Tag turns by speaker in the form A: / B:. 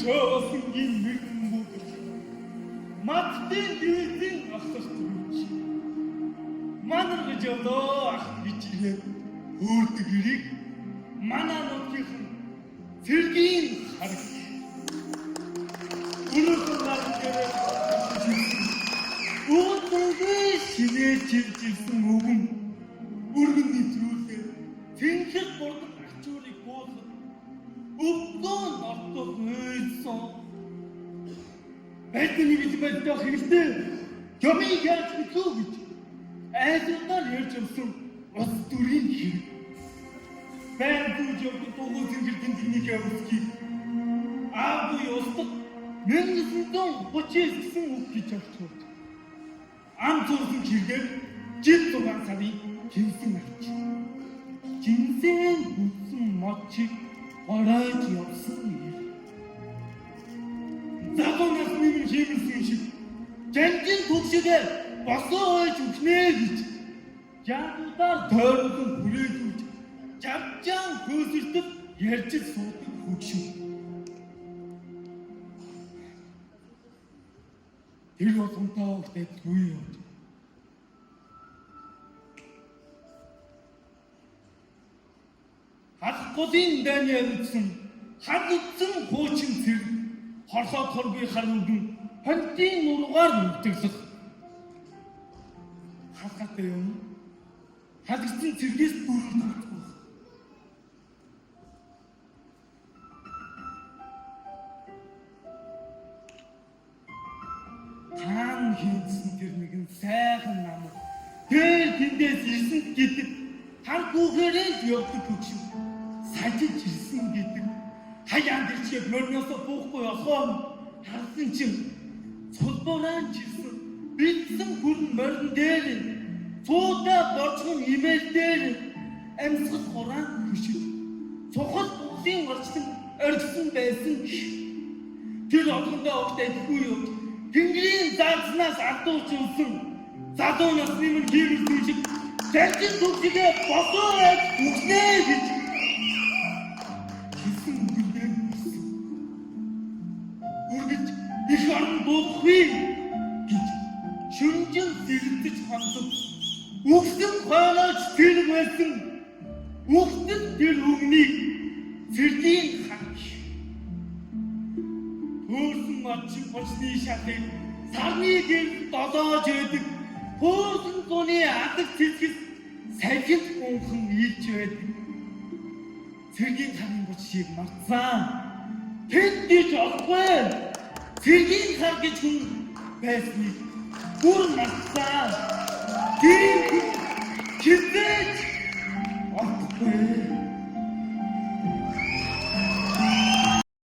A: Чааснгийн мэрэгэн бүдэл маттын дээдийн ахлах төрөж манар гэж явлаа ах гэж ирээд өөрдөг ирийг манай нутгийн цэргийн хараг өнөөдөр наргаараа өөдөө шинэж ирсэн өгөн өргөн нэвтрүүлээ тэнхэр бордог ачуурыг боолох өвдөө нортох үйсэн бидний бид байдаг хэрэгтэй юмыг яаж битүү гэж айдуудаар ярьж явсан ус дүрийн хэрэг байн дүүж явдаг дугуй зингэр тэмдэгнийг явуулчих аавгүй устдаг 1939 гэсэн үг гэж авчихв ам зурсан хэргээр жил 6 сарын хэмсэн авч жинсэн хүссэн мочиг оройж явсан юм загонос минь хэмсэн шиг жанжин төгшөдөө босоо ойж өгнэ гэж яадуудаар тойрхон хүрээлүүлж чавчаан хөөсөлтөд ярьж суудаг хөгшин тэр болгонтой өгтэй түй явж хадгалын дайны амьдсан хадгалсан хуучин цэр хорхоо хоргүй хармагн хонтын нургаар нүгтэглэх хатгатай юм хадгалсан цэргээс бүрэн тогтгох таан хийсэн тэр нэгэн сайхан нам тэр тэндээс ирсэн гэдэг хар хүүхээрээ явдаг хөгшин сажиж ирсэн гэдэг хаяан дэрчээ мөрнөөсөө буухгүй болохоо харсан чинь цулбураан чирсэн бидсэн хүрэн морин дээр цуудаа борчгон имэйл дээр амьсгал хураан хөшөв цухал бүхлийн орчлон оргисон байсан тэр одондоо огтой идэхгүй юу тэнгэрийн заалснаас алдууч үлсэн залуу насны минь хиймэлсэн шиг зарчил төгсөгээ босоо айд үгнэ гэж хэлсэн үгэндээ хэлсэн үргэж их орн дуухгүй гэж шүнжин зэрэгдэж хандсан үгсэн хаанаач тэр байсан үгсэн тэр үгнийг цэргийн хаач хөөсөн мачиг бочны шатыг сарны гэр долоож өгдөг хөөсөн зуны адаг цэцгэс сахид унхан ийж байдаг цэргийн харын бочийг мартсан тэнд диж олохгүй цэргийн хар гэж хүн байсныг бүр мартсан тийм